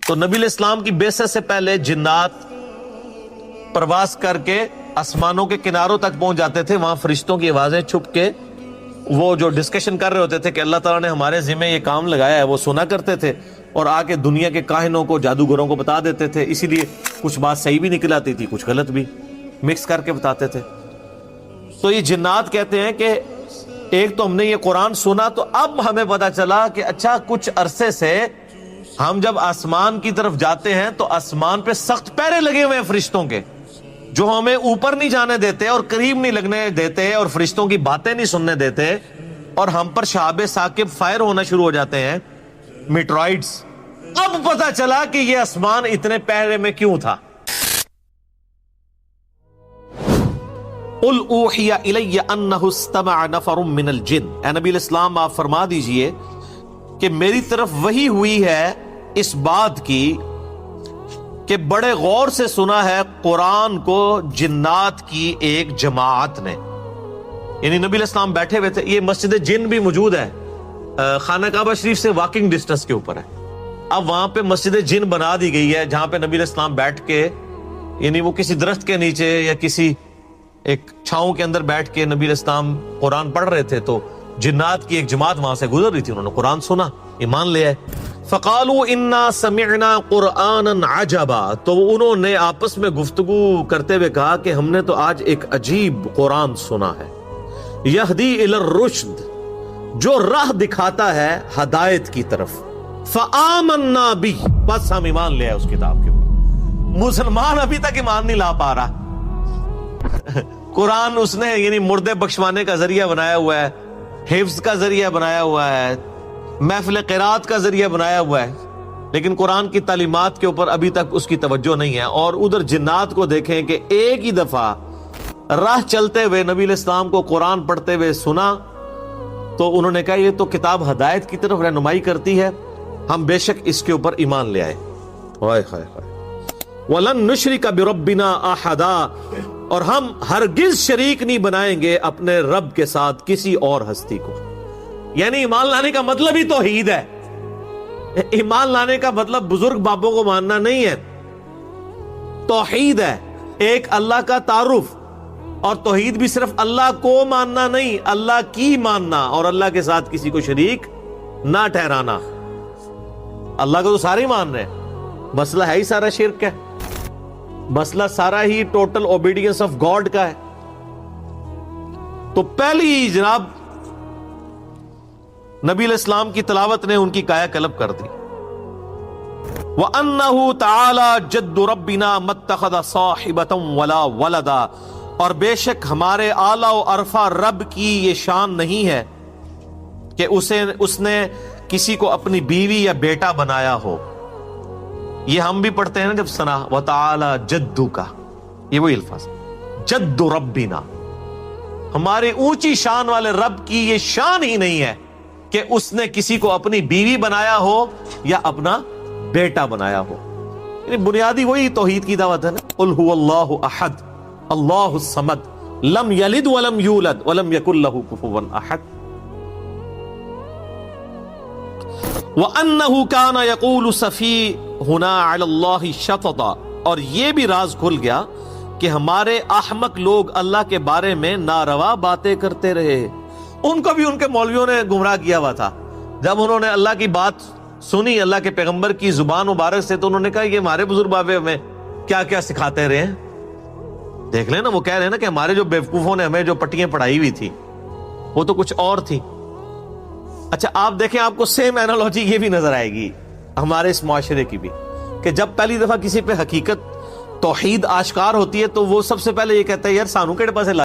تو نبی علیہ السلام کی بعثت سے پہلے جنات پرواز کر کے آسمانوں کے کناروں تک پہنچ جاتے تھے، وہاں فرشتوں کی آوازیں چھپ کے وہ جو ڈسکشن کر رہے ہوتے تھے کہ اللہ تعالیٰ نے ہمارے ذمہ یہ کام لگایا ہے، وہ سنا کرتے تھے اور آ کے دنیا کے کاہنوں کو، جادوگروں کو بتا دیتے تھے. اسی لیے کچھ بات صحیح بھی نکل آتی تھی، کچھ غلط بھی، مکس کر کے بتاتے تھے. تو یہ جنات کہتے ہیں کہ ایک تو ہم نے یہ قرآن سنا تو اب ہمیں پتا چلا کہ اچھا کچھ عرصے سے ہم جب آسمان کی طرف جاتے ہیں تو آسمان پہ سخت پہرے لگے ہوئے ہیں فرشتوں کے، جو ہمیں اوپر نہیں جانے دیتے اور قریب نہیں لگنے دیتے اور فرشتوں کی باتیں نہیں سننے دیتے، اور ہم پر شہاب ثاقب فائر ہونا شروع ہو جاتے ہیں، میٹرائڈز. اب پتا چلا کہ یہ آسمان اتنے پہرے میں کیوں تھا. قل اوحی الی انہ استمع نفر من الجن، اے نبی علیہ السلام آپ فرما دیجئے کہ میری طرف وحی ہوئی ہے اس بات کی کہ بڑے غور سے سنا ہے قرآن کو جنات کی ایک جماعت نے. یعنی نبی علیہ السلام بیٹھے ہوئے تھے، یہ مسجد جن بھی موجود ہے، خانہ کعبہ شریف سے واکنگ ڈسٹنس کے اوپر ہے. اب وہاں پہ مسجد جن بنا دی گئی ہے جہاں پہ نبی علیہ السلام بیٹھ کے، یعنی وہ کسی درخت کے نیچے یا کسی ایک چھاؤں کے اندر بیٹھ کے نبی علیہ السلام قرآن پڑھ رہے تھے، تو جنات کی ایک جماعت وہاں سے گزر رہی تھی، انہوں نے قرآن سنا، ایمان لے آئے. فقالوا انا سمعنا قرآنا عجبا، تو انہوں نے آپس میں گفتگو کرتے ہوئے کہا کہ ہم نے تو آج ایک عجیب قرآن سنا ہے، یہدی الی الرشد، جو راہ دکھاتا ہے ہدایت کی طرف. فآمنا بہ، بس ہم ایمان لے آئے اس کتاب کے اوپر. مسلمان ابھی تک ایمان نہیں لا پا رہا. قرآن اس نے یعنی مردے بخشوانے کا ذریعہ بنایا ہوا ہے، حفظ کا ذریعہ بنایا ہوا ہے، محفل قرات کا ذریعہ بنایا ہوا ہے، لیکن قرآن کی تعلیمات کے اوپر ابھی تک اس کی توجہ نہیں ہے. اور ادھر جنات کو دیکھیں کہ ایک ہی دفعہ راہ چلتے ہوئے نبی علیہ السلام کو قرآن پڑھتے ہوئے سنا تو انہوں نے کہا یہ تو کتاب ہدایت کی طرف رہنمائی کرتی ہے، ہم بے شک اس کے اوپر ایمان لے آئے. وَلَن نُشْرِكَ بِرَبِّنَا أَحَدًا، اور ہم ہرگز شریک نہیں بنائیں گے اپنے رب کے ساتھ کسی اور ہستی کو. یعنی ایمان لانے کا مطلب ہی توحید ہے. ایمان لانے کا مطلب بزرگ بابوں کو ماننا نہیں ہے، توحید ہے، ایک اللہ کا تعارف. اور توحید بھی صرف اللہ کو ماننا نہیں، اللہ کی ماننا اور اللہ کے ساتھ کسی کو شریک نہ ٹھہرانا. اللہ کو تو سارے ہی مان رہے ہیں، مسئلہ ہے ہی سارا شرک ہے، مسئلہ سارا ہی ٹوٹل اوبیڈینس آف گاڈ کا ہے. تو پہلی جناب نبی علیہ السلام کی تلاوت نے ان کی کایا کلب کر دی. وَأَنَّهُ تَعَالَى جَدُّ رَبِّنَا مَتَّخَذَ صَاحِبَةً وَلَا وَلَدًا، اور بے شک ہمارے اعلیٰ و عرفہ رب کی یہ شان نہیں ہے کہ اس نے کسی کو اپنی بیوی یا بیٹا بنایا ہو. یہ ہم بھی پڑھتے ہیں نا جب سنا وَتَعَالَى جَدُّكَ، یہ وہی الفاظ جد ربنا، ہمارے اونچی شان والے رب کی یہ شان ہی نہیں ہے کہ اس نے کسی کو اپنی بیوی بنایا ہو یا اپنا بیٹا بنایا ہو. یعنی بنیادی وہی توحید کی دعوت ہے نا. قل هو اللہ احد اللہ الصمد لم یلد ولم یولد ولم یکن لہ کفوا احد. وَأَنَّهُ كَانَ يَقُولُ سَفِيهُنَا عَلَى اللَّهِ شَطَطًا، اور یہ بھی راز کھل گیا کہ ہمارے احمق لوگ اللہ کے بارے میں ناروا باتیں کرتے رہے. ان کو بھی ان کے مولویوں نے گمراہ کیا ہوا تھا. جب انہوں نے اللہ کی بات سنی اللہ کے پیغمبر کی زبان مبارک سے تو انہوں نے کہا یہ ہمارے بزرگ بابے ہمیں کیا کیا سکھاتے رہے ہیں. دیکھ لیں نا، وہ کہہ رہے ہیں نا کہ ہمارے جو بیوقوفوں نے ہمیں جو پٹیاں پڑھائی ہوئی تھی وہ تو کچھ اور تھی. اچھا آپ دیکھیں، آپ کو سیم اینالوجی یہ بھی نظر آئے گی ہمارے اس معاشرے کی بھی، کہ جب پہلی دفعہ کسی پہ حقیقت توحید آشکار ہوتی ہے تو وہ سب سے پہلے یہ کہتا ہے یار سانو کہڑے پاسے